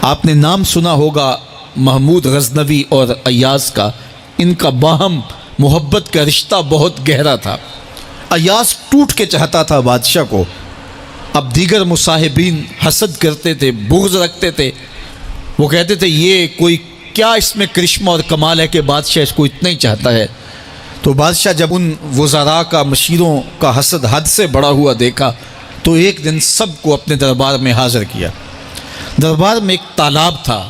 آپ نے نام سنا ہوگا محمود غزنوی اور ایاز کا، ان کا باہم محبت کا رشتہ بہت گہرا تھا۔ ایاز ٹوٹ کے چاہتا تھا بادشاہ کو، اب دیگر مصاحبین حسد کرتے تھے، بغض رکھتے تھے، وہ کہتے تھے یہ کوئی کیا اس میں کرشمہ اور کمال ہے کہ بادشاہ اس کو اتنا ہی چاہتا ہے۔ تو بادشاہ جب ان وزراء کا، مشیروں کا حسد حد سے بڑا ہوا دیکھا تو ایک دن سب کو اپنے دربار میں حاضر کیا۔ دربار میں ایک تالاب تھا،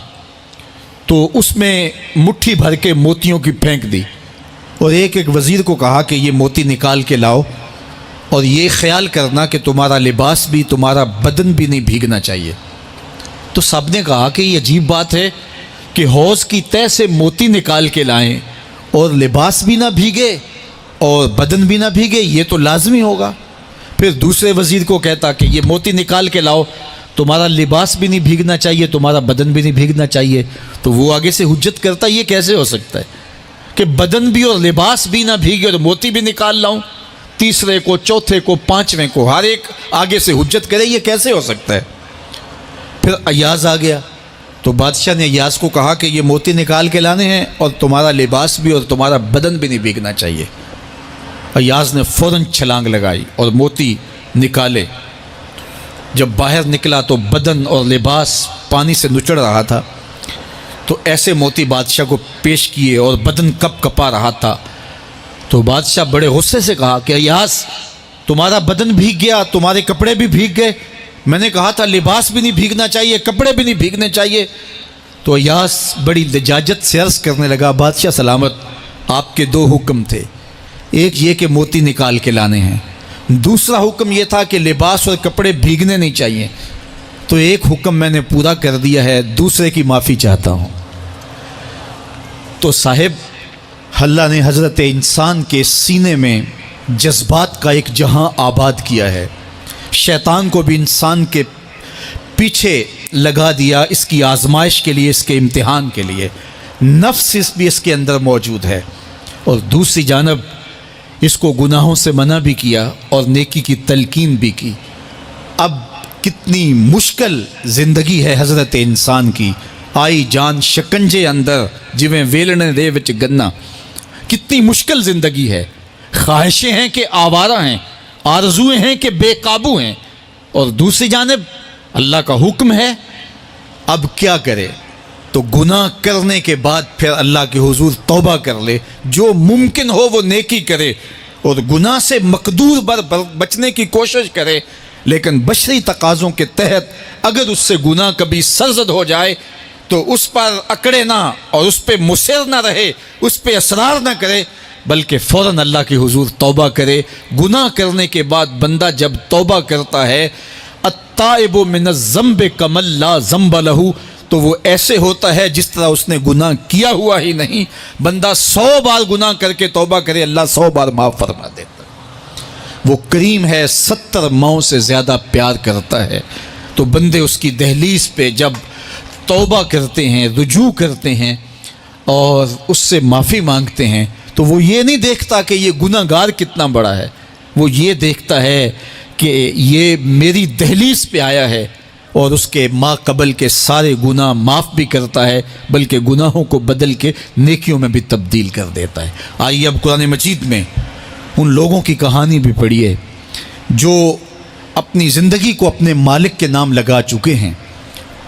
تو اس میں مٹھی بھر کے موتیوں کی پھینک دی، اور ایک ایک وزیر کو کہا کہ یہ موتی نکال کے لاؤ، اور یہ خیال کرنا کہ تمہارا لباس بھی، تمہارا بدن بھی نہیں بھیگنا چاہیے۔ تو سب نے کہا کہ یہ عجیب بات ہے کہ حوض کی تہہ سے موتی نکال کے لائیں اور لباس بھی نہ بھیگے اور بدن بھی نہ بھیگے، یہ تو لازمی ہوگا۔ پھر دوسرے وزیر کو کہتا کہ یہ موتی نکال کے لاؤ، تمہارا لباس بھی نہیں بھیگنا چاہیے، تمہارا بدن بھی نہیں بھیگنا چاہیے۔ تو وہ آگے سے حجت کرتا یہ کیسے ہو سکتا ہے کہ بدن بھی اور لباس بھی نہ بھیگے اور موتی بھی نکال لاؤں؟ تیسرے کو، چوتھے کو، پانچویں کو، ہر ایک آگے سے حجت کرے، یہ کیسے ہو سکتا ہے؟ پھر ایاز آ گیا، تو بادشاہ نے ایاز کو کہا کہ یہ موتی نکال کے لانے ہیں اور تمہارا لباس بھی اور تمہارا بدن بھی نہیں بھیگنا چاہیے۔ ایاز نے فوراً چھلانگ لگائی اور موتی نکالے۔ جب باہر نکلا تو بدن اور لباس پانی سے نچڑ رہا تھا، تو ایسے موتی بادشاہ کو پیش کیے اور بدن کپ کپا رہا تھا۔ تو بادشاہ بڑے غصے سے کہا کہ ایاز تمہارا بدن بھیگ گیا، تمہارے کپڑے بھی بھیگ گئے، میں نے کہا تھا لباس بھی نہیں بھیگنا چاہیے، کپڑے بھی نہیں بھیگنے چاہیے۔ تو ایاز بڑی لجاجت سے عرض کرنے لگا، بادشاہ سلامت، آپ کے دو حکم تھے، ایک یہ کہ موتی نکال کے لانے ہیں، دوسرا حکم یہ تھا کہ لباس اور کپڑے بھیگنے نہیں چاہیے۔ تو ایک حکم میں نے پورا کر دیا ہے، دوسرے کی معافی چاہتا ہوں۔ تو صاحب، اللہ نے حضرت انسان کے سینے میں جذبات کا ایک جہاں آباد کیا ہے، شیطان کو بھی انسان کے پیچھے لگا دیا، اس کی آزمائش کے لیے، اس کے امتحان کے لیے۔ نفس بھی اس کے اندر موجود ہے، اور دوسری جانب اس کو گناہوں سے منع بھی کیا اور نیکی کی تلقین بھی کی۔ اب کتنی مشکل زندگی ہے حضرت انسان کی، آئی جان شکنجے اندر جویں ویلنے دے وچ گنا، کتنی مشکل زندگی ہے۔ خواہشیں ہیں کہ آوارہ ہیں، آرزویں ہیں کہ بے قابو ہیں، اور دوسری جانب اللہ کا حکم ہے۔ اب کیا کرے؟ تو گناہ کرنے کے بعد پھر اللہ کے حضور توبہ کر لے، جو ممکن ہو وہ نیکی کرے، اور گناہ سے مقدور بچنے کی کوشش کرے، لیکن بشری تقاضوں کے تحت اگر اس سے گناہ کبھی سرزد ہو جائے تو اس پر اکڑے نہ اور اس پہ مصر نہ رہے، اس پہ اصرار نہ کرے، بلکہ فوراً اللہ کے حضور توبہ کرے۔ گناہ کرنے کے بعد بندہ جب توبہ کرتا ہے، التائب من الذنب کمن لا ذنب لہ، تو وہ ایسے ہوتا ہے جس طرح اس نے گناہ کیا ہوا ہی نہیں۔ بندہ 100 بار گناہ کر کے توبہ کرے، اللہ 100 بار معاف فرما دیتا ہے۔ وہ کریم ہے، 70 ماؤں سے زیادہ پیار کرتا ہے۔ تو بندے اس کی دہلیز پہ جب توبہ کرتے ہیں، رجوع کرتے ہیں اور اس سے معافی مانگتے ہیں، تو وہ یہ نہیں دیکھتا کہ یہ گناہ گار کتنا بڑا ہے، وہ یہ دیکھتا ہے کہ یہ میری دہلیز پہ آیا ہے اور اس کے ما قبل کے سارے گناہ معاف بھی کرتا ہے، بلکہ گناہوں کو بدل کے نیکیوں میں بھی تبدیل کر دیتا ہے۔ آئیے اب قرآن مجید میں ان لوگوں کی کہانی بھی پڑھیے جو اپنی زندگی کو اپنے مالک کے نام لگا چکے ہیں،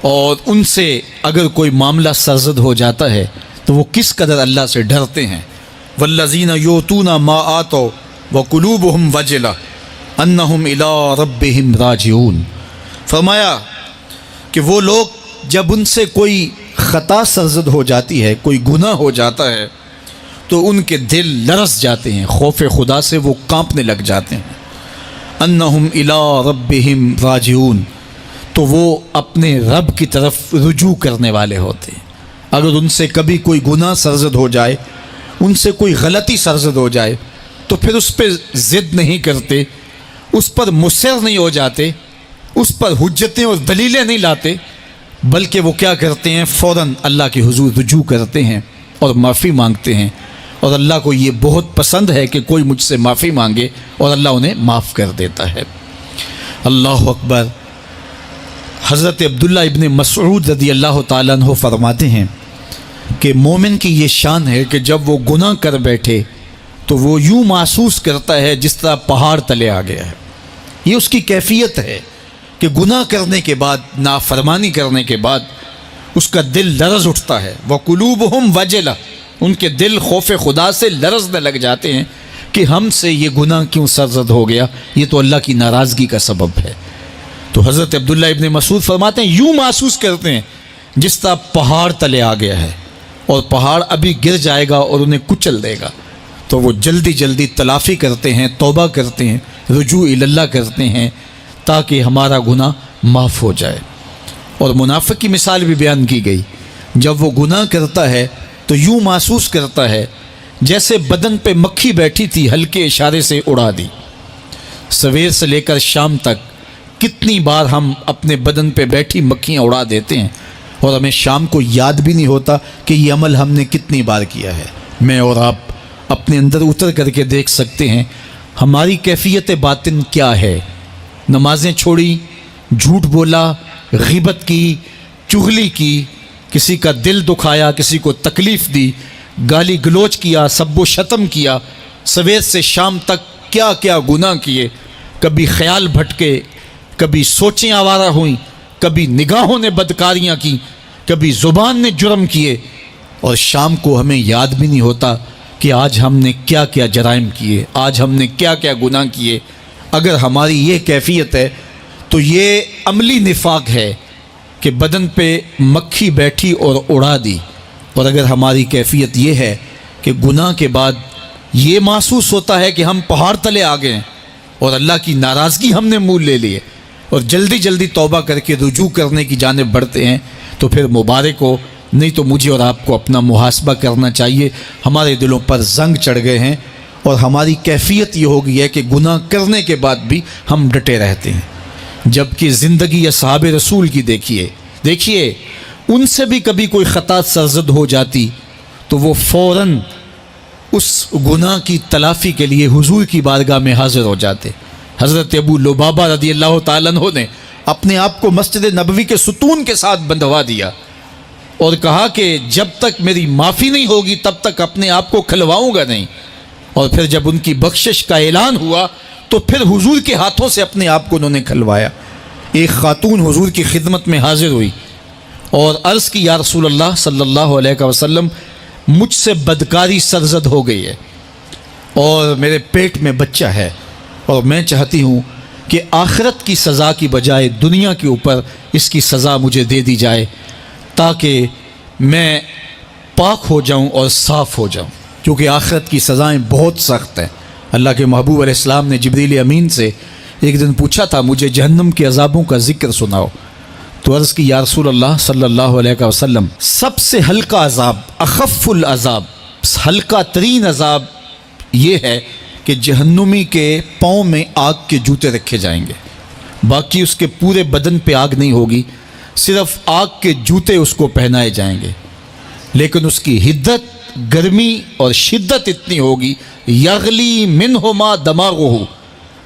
اور ان سے اگر کوئی معاملہ سرزد ہو جاتا ہے تو وہ کس قدر اللہ سے ڈرتے ہیں۔ والذین یؤتون ما آتوا وقلوبہم وجلہ انہم الی ربہم راجعون۔ فرمایا کہ وہ لوگ جب ان سے کوئی خطا سرزد ہو جاتی ہے، کوئی گناہ ہو جاتا ہے، تو ان کے دل لرز جاتے ہیں، خوف خدا سے وہ کانپنے لگ جاتے ہیں۔ انہم الی ربہم راجعون، تو وہ اپنے رب کی طرف رجوع کرنے والے ہوتے ہیں۔ اگر ان سے کبھی کوئی گناہ سرزد ہو جائے، ان سے کوئی غلطی سرزد ہو جائے، تو پھر اس پہ ضد نہیں کرتے، اس پر مصر نہیں ہو جاتے، اس پر حجتیں اور دلیلیں نہیں لاتے، بلکہ وہ کیا کرتے ہیں، فوراً اللہ کے حضور رجوع کرتے ہیں اور معافی مانگتے ہیں۔ اور اللہ کو یہ بہت پسند ہے کہ کوئی مجھ سے معافی مانگے، اور اللہ انہیں معاف کر دیتا ہے۔ اللہ اکبر۔ حضرت عبداللہ ابن مسعود رضی اللہ تعالیٰ عنہ فرماتے ہیں کہ مومن کی یہ شان ہے کہ جب وہ گناہ کر بیٹھے تو وہ یوں محسوس کرتا ہے جس طرح پہاڑ تلے آ گیا ہے. یہ اس کی کیفیت ہے کہ گناہ کرنے کے بعد، نافرمانی کرنے کے بعد اس کا دل لرز اٹھتا ہے. وَقُلُوبُهُمْ وَجِلَةٌ، ان کے دل خوف خدا سے لرزنے لگ جاتے ہیں کہ ہم سے یہ گناہ کیوں سرزد ہو گیا، یہ تو اللہ کی ناراضگی کا سبب ہے. تو حضرت عبداللہ ابن مسعود فرماتے ہیں یوں محسوس کرتے ہیں جس طرح پہاڑ تلے آ گیا ہے اور پہاڑ ابھی گر جائے گا اور انہیں کچل دے گا. تو وہ جلدی جلدی تلافی کرتے ہیں، توبہ کرتے ہیں، رجوع اللہ کرتے ہیں تاکہ ہمارا گناہ معاف ہو جائے. اور منافق کی مثال بھی بیان کی گئی. جب وہ گناہ کرتا ہے تو یوں محسوس کرتا ہے جیسے بدن پہ مکھی بیٹھی تھی، ہلکے اشارے سے اڑا دی. سویر سے لے کر شام تک کتنی بار ہم اپنے بدن پہ بیٹھی مکھیاں اڑا دیتے ہیں اور ہمیں شام کو یاد بھی نہیں ہوتا کہ یہ عمل ہم نے کتنی بار کیا ہے. میں اور آپ اپنے اندر اتر کر کے دیکھ سکتے ہیں ہماری کیفیت باطن کیا ہے. نمازیں چھوڑی، جھوٹ بولا، غیبت کی، چغلی کی، کسی کا دل دکھایا، کسی کو تکلیف دی، گالی گلوچ کیا، سب و شتم کیا، سویر سے شام تک کیا کیا گناہ کیے. کبھی خیال بھٹکے، کبھی سوچیں آوارہ ہوئیں، کبھی نگاہوں نے بدکاریاں کی، کبھی زبان نے جرم کیے، اور شام کو ہمیں یاد بھی نہیں ہوتا کہ آج ہم نے کیا کیا جرائم کیے، آج ہم نے کیا کیا گناہ کیے. اگر ہماری یہ کیفیت ہے تو یہ عملی نفاق ہے کہ بدن پہ مکھی بیٹھی اور اڑا دی. اور اگر ہماری کیفیت یہ ہے کہ گناہ کے بعد یہ محسوس ہوتا ہے کہ ہم پہاڑ تلے آ گئے اور اللہ کی ناراضگی ہم نے مول لے لیے اور جلدی جلدی توبہ کر کے رجوع کرنے کی جانب بڑھتے ہیں، تو پھر مبارک ہو. نہیں تو مجھے اور آپ کو اپنا محاسبہ کرنا چاہیے. ہمارے دلوں پر زنگ چڑھ گئے ہیں اور ہماری کیفیت یہ ہو گئی ہے کہ گناہ کرنے کے بعد بھی ہم ڈٹے رہتے ہیں. جبکہ زندگی اصحاب رسول کی دیکھیے ان سے بھی کبھی کوئی خطا سرزد ہو جاتی تو وہ فوراً اس گناہ کی تلافی کے لیے حضور کی بارگاہ میں حاضر ہو جاتے. حضرت ابو لبابہ رضی اللہ تعالیٰ عنہ نے اپنے آپ کو مسجد نبوی کے ستون کے ساتھ بندھوا دیا اور کہا کہ جب تک میری معافی نہیں ہوگی تب تک اپنے آپ کو کھلواؤں گا نہیں. اور پھر جب ان کی بخشش کا اعلان ہوا تو پھر حضور کے ہاتھوں سے اپنے آپ کو انہوں نے کھلوایا. ایک خاتون حضور کی خدمت میں حاضر ہوئی اور عرض کی یا رسول اللہ صلی اللہ علیہ وسلم، مجھ سے بدکاری سرزد ہو گئی ہے اور میرے پیٹ میں بچہ ہے اور میں چاہتی ہوں کہ آخرت کی سزا کی بجائے دنیا کے اوپر اس کی سزا مجھے دے دی جائے تاکہ میں پاک ہو جاؤں اور صاف ہو جاؤں، کیونکہ آخرت کی سزائیں بہت سخت ہیں. اللہ کے محبوب علیہ السلام نے جبریل امین سے ایک دن پوچھا تھا مجھے جہنم کے عذابوں کا ذکر سناؤ. تو عرض کی یا رسول اللہ صلی اللہ علیہ وسلم، سب سے ہلکا عذاب، اخف العذاب، ہلکا ترین عذاب یہ ہے کہ جہنمی کے پاؤں میں آگ کے جوتے رکھے جائیں گے. باقی اس کے پورے بدن پہ آگ نہیں ہوگی، صرف آگ کے جوتے اس کو پہنائے جائیں گے. لیکن اس کی حدت، گرمی اور شدت اتنی ہوگی، یغلی منہما دماغہ،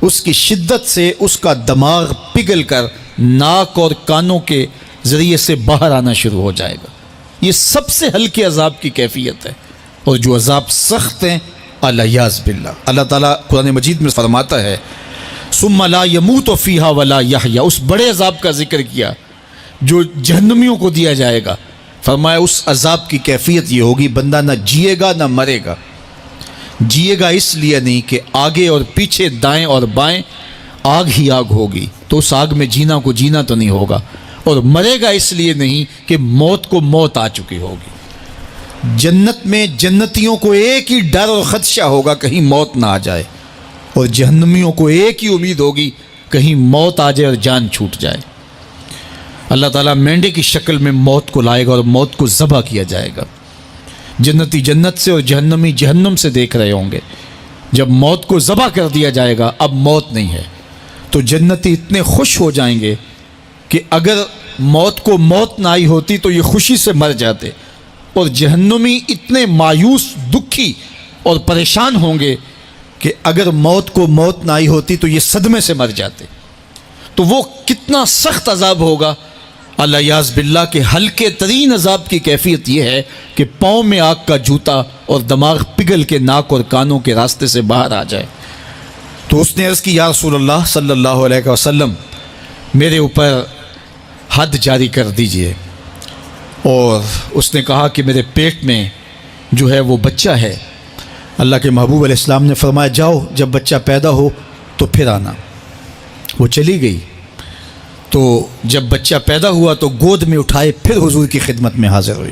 اس کی شدت سے اس کا دماغ پگھل کر ناک اور کانوں کے ذریعے سے باہر آنا شروع ہو جائے گا. یہ سب سے ہلکے عذاب کی کیفیت ہے. اور جو عذاب سخت ہیں الیاذ باللہ، اللہ تعالیٰ قرآن مجید میں فرماتا ہے ثم لا يموت فیہا ولا یحیا. اس بڑے عذاب کا ذکر کیا جو جہنمیوں کو دیا جائے گا. فرمایا اس عذاب کی کیفیت یہ ہوگی بندہ نہ جیے گا نہ مرے گا. جیے گا اس لیے نہیں کہ آگے اور پیچھے، دائیں اور بائیں آگ ہی آگ ہوگی، تو اس آگ میں جینا کو جینا تو نہیں ہوگا. اور مرے گا اس لیے نہیں کہ موت کو موت آ چکی ہوگی. جنت میں جنتیوں کو ایک ہی ڈر اور خدشہ ہوگا کہیں موت نہ آ جائے، اور جہنمیوں کو ایک ہی امید ہوگی کہیں موت آ جائے اور جان چھوٹ جائے. اللہ تعالیٰ مینڈے کی شکل میں موت کو لائے گا اور موت کو ذبح کیا جائے گا. جنتی جنت سے اور جہنمی جہنم سے دیکھ رہے ہوں گے. جب موت کو ذبح کر دیا جائے گا اب موت نہیں ہے تو جنتی اتنے خوش ہو جائیں گے کہ اگر موت کو موت نہ آئی ہوتی تو یہ خوشی سے مر جاتے، اور جہنمی اتنے مایوس، دکھی اور پریشان ہوں گے کہ اگر موت کو موت نہ آئی ہوتی تو یہ صدمے سے مر جاتے. تو وہ کتنا سخت عذاب ہوگا الیاذ باللہ کے ہلکے ترین عذاب کی کیفیت یہ ہے کہ پاؤں میں آگ کا جوتا اور دماغ پگھل کے ناک اور کانوں کے راستے سے باہر آ جائے۔ تو اس نے عرض کی یا رسول اللہ صلی اللہ علیہ وسلم میرے اوپر حد جاری کر دیجئے، اور اس نے کہا کہ میرے پیٹ میں جو ہے وہ بچہ ہے۔ اللہ کے محبوب علیہ السلام نے فرمایا جاؤ جب بچہ پیدا ہو تو پھر آنا۔ وہ چلی گئی، تو جب بچہ پیدا ہوا تو گود میں اٹھائے پھر حضور کی خدمت میں حاضر ہوئی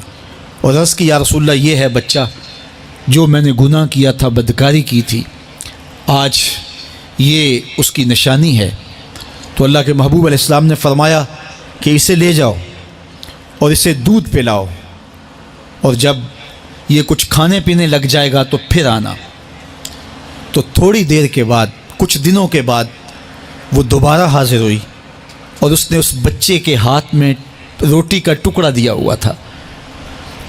اور عرض کی یا رسول اللہ یہ ہے بچہ جو میں نے گناہ کیا تھا، بدکاری کی تھی، آج یہ اس کی نشانی ہے۔ تو اللہ کے محبوب علیہ السلام نے فرمایا کہ اسے لے جاؤ اور اسے دودھ پلاؤ، اور جب یہ کچھ کھانے پینے لگ جائے گا تو پھر آنا۔ تو تھوڑی دیر کے بعد، کچھ دنوں کے بعد وہ دوبارہ حاضر ہوئی اور اس نے اس بچے کے ہاتھ میں روٹی کا ٹکڑا دیا ہوا تھا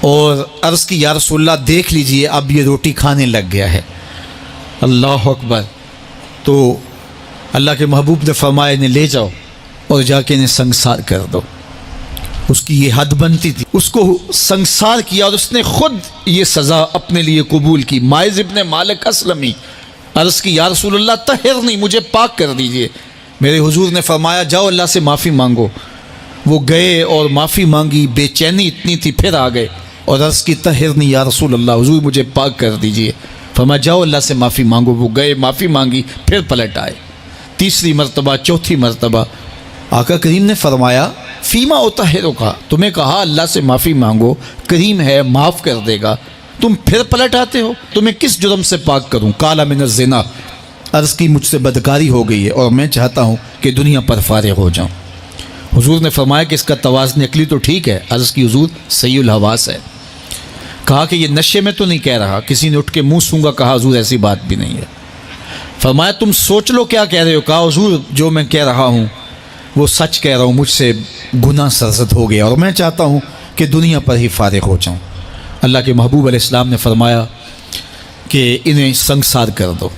اور عرض کی یا رسول اللہ دیکھ لیجئے اب یہ روٹی کھانے لگ گیا ہے۔ اللہ اکبر۔ تو اللہ کے محبوب نے فرمایا انہیں لے جاؤ اور جا کے انہیں سنگسار کر دو۔ اس کی یہ حد بنتی تھی، اس کو سنگسار کیا اور اس نے خود یہ سزا اپنے لیے قبول کی۔ ماعز ابن مالک اسلمی عرض کی یا رسول اللہ طہرنی، مجھے پاک کر دیجئے۔ میرے حضور نے فرمایا جاؤ اللہ سے معافی مانگو۔ وہ گئے اور معافی مانگی، بے چینی اتنی تھی، پھر آ گئے اور عرض کی طہرنی یا رسول اللہ، حضور مجھے پاک کر دیجئے۔ فرمایا جاؤ اللہ سے معافی مانگو۔ وہ گئے، معافی مانگی، پھر پلٹ آئے، تیسری مرتبہ، چوتھی مرتبہ۔ آقا کریم نے فرمایا فیما اطہرک، تمہیں کہا اللہ سے معافی مانگو، کریم ہے معاف کر دے گا، تم پھر پلٹ آتے ہو، تمہیں کس جرم سے پاک کروں؟ قال من الزنا، عرض کی مجھ سے بدکاری ہو گئی ہے اور میں چاہتا ہوں کہ دنیا پر فارغ ہو جاؤں۔ حضور نے فرمایا کہ اس کا توازن عقلی تو ٹھیک ہے۔ عرض کی حضور صحیح الحواس ہے۔ کہا کہ یہ نشے میں تو نہیں کہہ رہا، کسی نے اٹھ کے منہ سونگا، کہا حضور ایسی بات بھی نہیں ہے۔ فرمایا تم سوچ لو کیا کہہ رہے ہو؟ کہا حضور جو میں کہہ رہا ہوں وہ سچ کہہ رہا ہوں، مجھ سے گناہ سرزد ہو گیا اور میں چاہتا ہوں کہ دنیا پر ہی فارغ ہو جاؤں۔ اللہ کے محبوب علیہ السلام نے فرمایا کہ انہیں سنگسار کر دو۔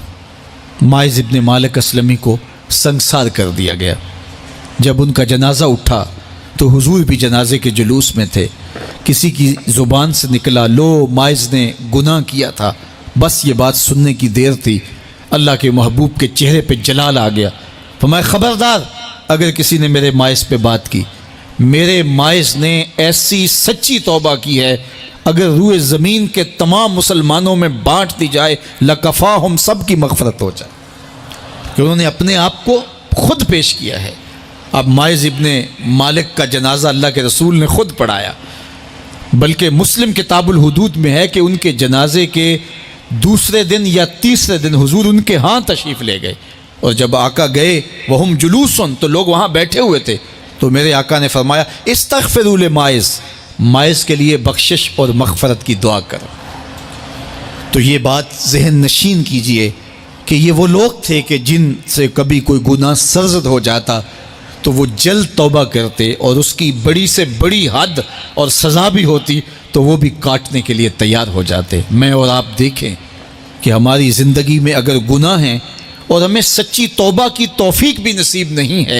ماعز ابن مالک اسلمی کو سنگسار کر دیا گیا۔ جب ان کا جنازہ اٹھا تو حضور بھی جنازے کے جلوس میں تھے۔ کسی کی زبان سے نکلا لو ماعز نے گناہ کیا تھا، بس یہ بات سننے کی دیر تھی، اللہ کے محبوب کے چہرے پہ جلال آ گیا۔ فرمایا خبردار اگر کسی نے میرے ماعز پہ بات کی، میرے ماعز نے ایسی سچی توبہ کی ہے اگر روئے زمین کے تمام مسلمانوں میں بانٹ دی جائے لکفاہم، سب کی مغفرت ہو جائے، کہ انہوں نے اپنے آپ کو خود پیش کیا ہے۔ اب ماعز ابن مالک کا جنازہ اللہ کے رسول نے خود پڑھایا، بلکہ مسلم کتاب الحدود میں ہے کہ ان کے جنازے کے دوسرے دن یا تیسرے دن حضور ان کے ہاں تشریف لے گئے، اور جب آقا گئے وہم جلوسن، تو لوگ وہاں بیٹھے ہوئے تھے، تو میرے آقا نے فرمایا استغفروا لماعز، ماعز کے لیے بخشش اور مغفرت کی دعا کرو۔ تو یہ بات ذہن نشین کیجئے کہ یہ وہ لوگ تھے کہ جن سے کبھی کوئی گناہ سرزد ہو جاتا تو وہ جلد توبہ کرتے، اور اس کی بڑی سے بڑی حد اور سزا بھی ہوتی تو وہ بھی کاٹنے کے لیے تیار ہو جاتے۔ میں اور آپ دیکھیں کہ ہماری زندگی میں اگر گناہ ہیں اور ہمیں سچی توبہ کی توفیق بھی نصیب نہیں ہے